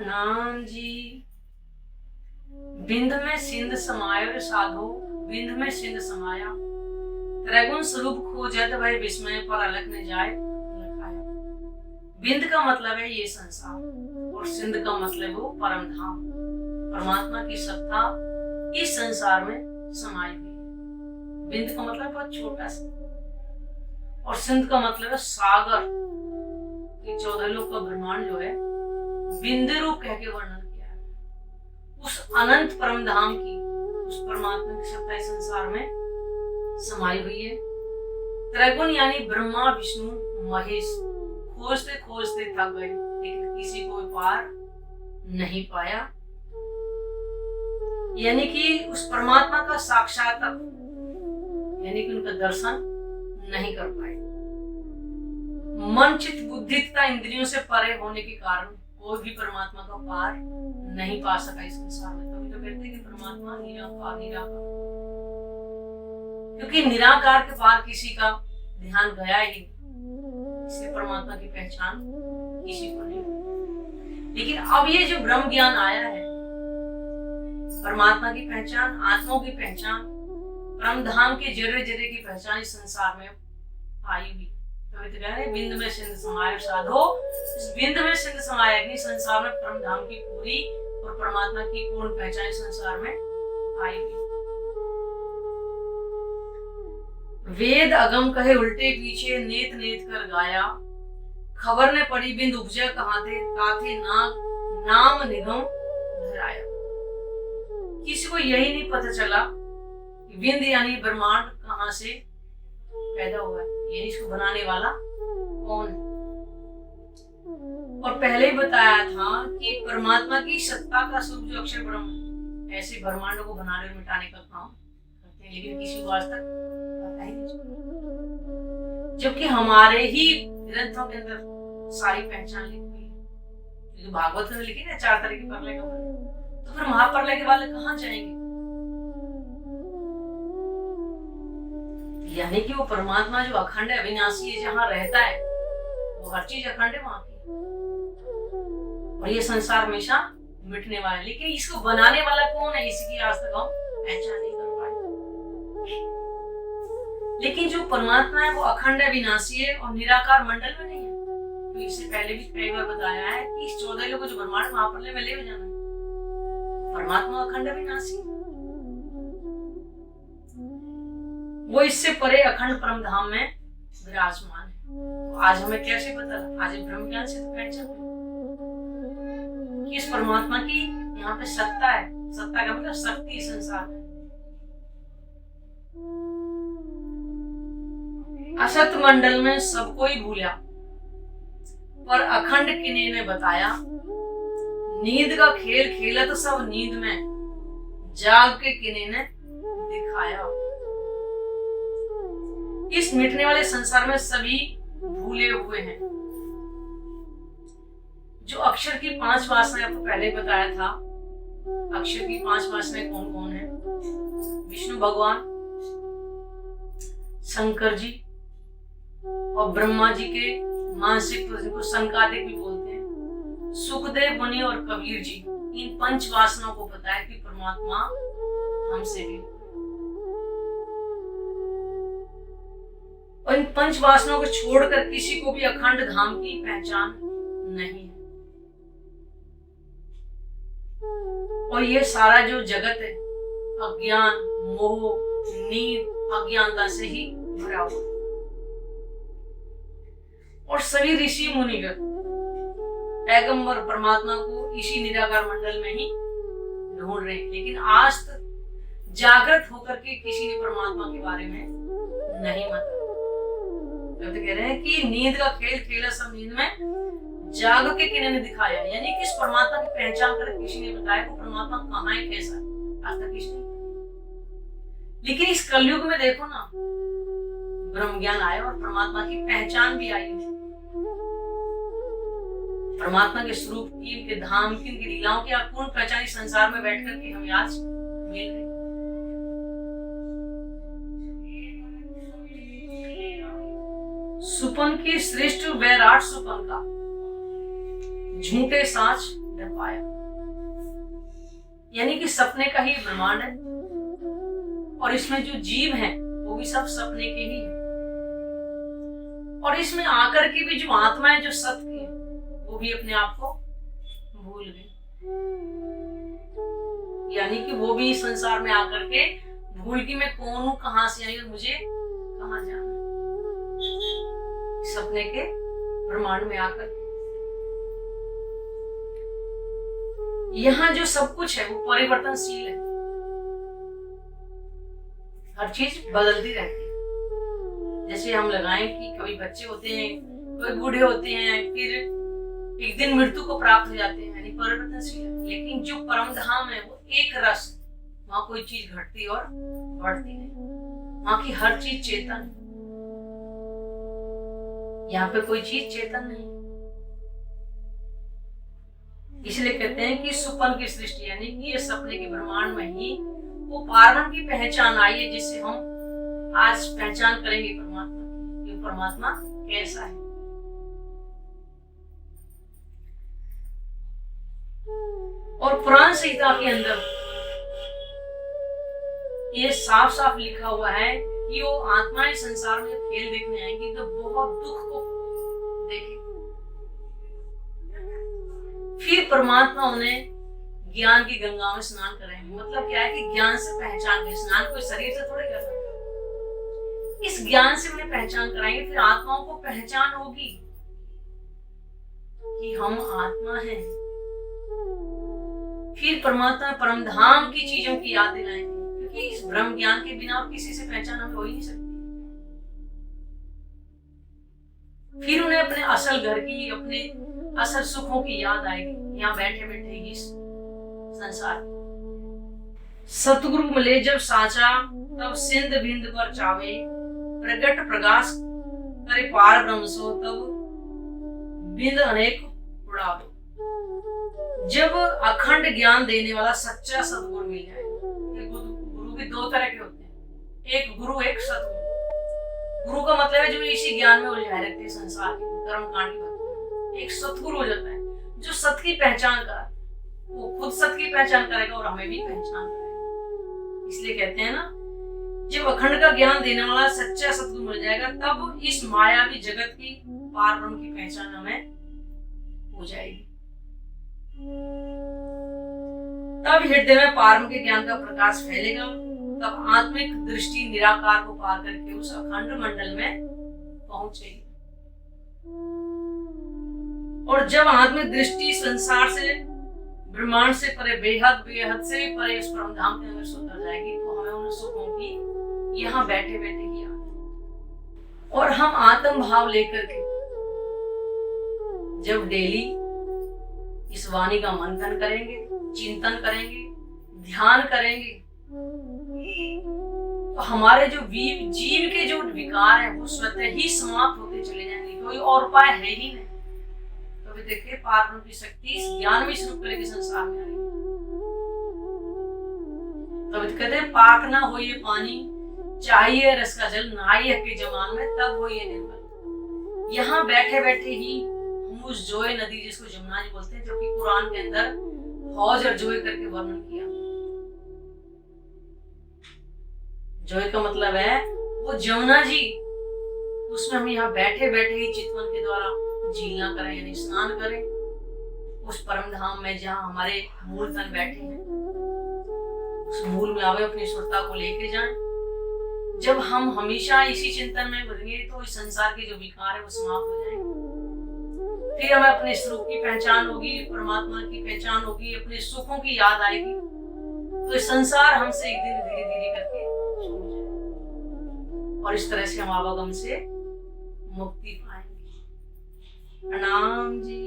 प्रणाम जी। बिंद में सिंध समायो रे साधो, बिंद में सिंध समाया, त्रैगुण स्वरूप खोजत भय विस्मय पर अलग न जाए लखाया। बिंद का मतलब है ये संसार और सिंध का मतलब वो परम धाम, परमात्मा की सत्ता इस संसार में समाई हुई है। बिंद का मतलब बहुत छोटा सा और सिंध का मतलब है सागर। ये 14 लोक का ब्रह्मांड जो है बिंदु रूप कह के वर्णन किया है। उस अनंत परम धाम की, उस परमात्मा की सत्ता इस संसार में समाई हुई है। त्रैगुण यानी ब्रह्मा विष्णु महेश खोजते खोजते थक गए, लेकिन किसी को पार नहीं पाया। यानी कि उस परमात्मा का साक्षात्कार यानी कि उनका दर्शन नहीं कर पाए। मन चित्त बुद्धि तथा इंद्रियों से परे होने के कारण कोई भी परमात्मा का पार नहीं पा सका इस संसार में। तभी तो कहते हैं कि परमात्मा निराकार निराकार, क्योंकि निराकार के पार किसी का ध्यान गया ही नहीं, इसलिए परमात्मा की पहचान किसी को नहीं हुई। लेकिन अब ये जो ब्रह्म ज्ञान आया है, परमात्मा की पहचान, आत्माओं की पहचान, परम धाम के जरे जरे की पहचान इस संसार में आई हुई। तो कह रहे हैं बिंद में सिंध समाये साधो, इस बिंद में सिंध समाये कि संसार में परम धाम की पूरी और परमात्मा की पूर्ण पहचान इस संसार में आई हुई। वेद अगम कहे उल्टे पीछे, नेत नेत कर गाया, खबर ने पड़ी बिंद उपजे कहाँ थे, काथे नाम निगम धराया। किसी को यही नहीं पता चला कि बिंद यानी ब्रह्मांड कहाँ से पैदा हुआ है, यानी इसको बनाने वाला कौन है। और पहले ही बताया था कि परमात्मा की सत्ता का स्वरूप जो अक्षर ब्रह्म, ऐसे ब्रह्मांड को बनाने और मिटाने का काम करते हैं, लेकिन किसी को आज तक पता ही नहीं। जबकि हमारे ही ग्रंथों के अंदर सारी पहचान लिखी हुई है। जो भागवत में लिखी ना 4 तरह के परलय का, तो फिर महाप्रलय के वाले कहाँ जाएंगे? यानी कि वो परमात्मा जो अखंड है, अविनाशी है, जहां रहता है वो हर चीज अखंड है वहां की, और ये संसार हमेशा मिटने वाला है। लेकिन इसको बनाने वाला कौन है, इसकी आज तक हम पहचान नहीं कर पाए। लेकिन जो परमात्मा है वो अखंड है, विनाशी है और निराकार मंडल में नहीं है। तो इससे पहले भी कई बार बताया है कि इस 14 लोगों जो ब्रह्मांड महाप्रलय में ले जाना है, परमात्मा अखंड है, विनाशी है, वो इससे परे अखंड परम धाम में विराजमान है। तो आज हमें कैसे पता, आज ब्रह्म ज्ञान से तो पहचान कि इस परमात्मा की यहाँ पे सत्ता है। सत्ता का मतलब शक्ति संसार में। असत मंडल में सबको ही भूला, पर अखंड किने ने बताया, नींद का खेल खेला तो सब नींद में, जाग के किने ने दिखाया। इस मिटने वाले संसार में सभी भूले हुए हैं। जो अक्षर की 5 वासनाएं आपको पहले बताया था, अक्षर की 5 वासनाएं कौन कौन है? विष्णु भगवान, शंकर जी और ब्रह्मा जी के मानसिक पुरुष, जिनको संकादिक भी बोलते हैं, सुखदेव मुनि और कबीर जी। इन 5 वासनाओं को पता है कि परमात्मा हमसे भी, और इन 5 वासनाओं को छोड़कर किसी को भी अखंड धाम की पहचान नहीं है। और ये सारा जो जगत है अज्ञान, मोह, नींद, अज्ञानता से ही भरा हुआ। और सभी ऋषि मुनिगण पैगंबर परमात्मा को इसी निराकार मंडल में ही ढूंढ रहे हैं, लेकिन आज तक जागृत होकर के किसी ने परमात्मा के बारे में नहीं बताया। तो कह रहे हैं कि नींद का खेल खेला सब नींद में, जाग के किने ने दिखाया। यानी कि इस परमात्मा की पहचान कर किसी ने बताया कि परमात्मा कहाँ है, कैसा है, आज तक किसी ने। लेकिन इस कलयुग में देखो ना, ब्रह्म ज्ञान आया और परमात्मा की पहचान भी आई है। परमात्मा के स्वरूप की, इनके धाम की, इनकी लीलाओं की पूर्ण पहचान इस संसार में बैठ करके हमें आज मिल रही। सुपन की श्रेष्ठ वैराट सुपन का, झूठे सांच न पाया। यानी कि सपने का ही ब्रह्मांड है और इसमें जो जीव हैं वो भी सब सपने के ही है। और इसमें आकर के भी जो आत्माएं जो सत्य की है वो भी अपने आप को भूल गई। यानी कि वो भी इस संसार में आकर के भूल की मैं कौन हूं, कहां से आई और मुझे कहां जाना। सपने के ब्रह्मांड में आकर यहाँ जो सब कुछ है वो परिवर्तनशील है, हर चीज बदलती रहती है। जैसे हम लगाएं कि कभी बच्चे होते हैं, कभी बूढ़े होते हैं, फिर एक दिन मृत्यु को प्राप्त हो जाते हैं, यानी परिवर्तनशील है। लेकिन जो परम धाम है वो एक रस, वहां कोई चीज घटती और बढ़ती नहीं, वहां की हर चीज चेतन है। यहाँ पे कोई चीज चेतन नहीं। इसलिए कहते हैं कि सुपन की सृष्टि, यानी कि ये सपने के ब्रह्मांड में ही वो पारब्रह्म की पहचान आई है, जिससे हम आज पहचान करेंगे परमात्मा की, कि परमात्मा कैसा है। और पुराण संहिता के अंदर ये साफ साफ लिखा हुआ है कि वो आत्माएं संसार में खेल देखने आएंगी तो बहुत दुख को देखेंगे, फिर परमात्मा उन्हें ज्ञान की गंगा में स्नान कराएंगे। मतलब क्या है कि ज्ञान से पहचान के, स्नान कोई शरीर से थोड़े कर सकते, इस ज्ञान से उन्हें पहचान कराएंगे। फिर आत्माओं को पहचान होगी कि हम आत्मा हैं। फिर परमात्मा परम धाम की चीजों की याद दिलाएंगे, क्योंकि इस ब्रह्म ज्ञान के बिना और किसी से पहचान हमें हो ही नहीं सकती। फिर उन्हें अपने असल घर की, अपने असल सुखों की याद आएगी, यहाँ बैठे बैठे ही संसार। सतगुरु मिले जब साचा, तब सिंध बिंद पर चावे, प्रगट प्रकाश करे पार ब्रह्म सो, तब बिंद अनेक उड़ावे। जब अखंड ज्ञान देने वाला सच्चा सतगुरु मिल जाए, गुरु के दो तरह के होते हैं, एक गुरु एक सतगुरु। गुरु का मतलब है जो इसी ज्ञान में उलझाए रखते हैं संसार के कर्म कांड की बात। एक सतगुरु हो जाता है जो सत्य की पहचान कराता है, वो खुद सत्य की पहचान करेगा और हमें भी पहचान करेगा। इसलिए कहते हैं ना, जब अखंड का ज्ञान देने वाला सच्चा सतगुरु मिल जाएगा, तब इस मायावी जगत की पार ब्रह्म की पहचान हमें हो जाएगी। तब हृदय में पारम के ज्ञान का प्रकाश फैलेगा, तब आत्मिक दृष्टि निराकार को पार करके उस अखंड मंडल में पहुंचेगी। और जब आत्मिक दृष्टि संसार से, ब्रह्मांड से परे, बेहद बेहद से भी परे इस परम धाम के अंदर उतर जाएगी, तो हमें उन सुखों की यहाँ बैठे बैठे ही याद। और हम आत्म भाव लेकर के जब डेली इस वाणी का मंथन करेंगे, चिंतन करेंगे, ध्यान करेंगे, तो हमारे जो जीव के जो विकार है वो स्वतः ही समाप्त होते चले जाएंगे। कोई और उपाय है ही नहीं। तो अभी देखिए पारब्रह्म की शक्ति इस ज्ञान में स्वरूप लेके संसार में आएगी। तो कहते हैं पाक ना हो ये पानी, चाहिए रस का जल, नहाइए के जमान में, तब हो ये निर्मल। यहाँ बैठे बैठे ही हम उस जोए नदी, जिसको जमुना जी बोलते हैं, जो कि कुरान के अंदर हौज और जोए करके वर्णन किया। जोए का मतलब है वो जमुना जी, उसमें हम यहाँ बैठे बैठे ही चितवन के द्वारा झीलना करें, यानी स्नान करें उस परम धाम में जहाँ हमारे मूल तन बैठे हैं। उस मूल में आवे अपनी सुरता को लेके जाएं। जब हम हमेशा इसी चिंतन में बढ़ेंगे तो इस संसार के जो विकार है वो समाप्त हो जाएंगे। फिर हमें अपने स्वरूप की पहचान होगी, परमात्मा की पहचान होगी, अपने सुखों की याद आएगी, तो इस संसार हमसे एक दिन धीरे धीरे करके छूट जाएगा और इस तरह से हम आवागम से मुक्ति पाएंगे। प्रणाम जी।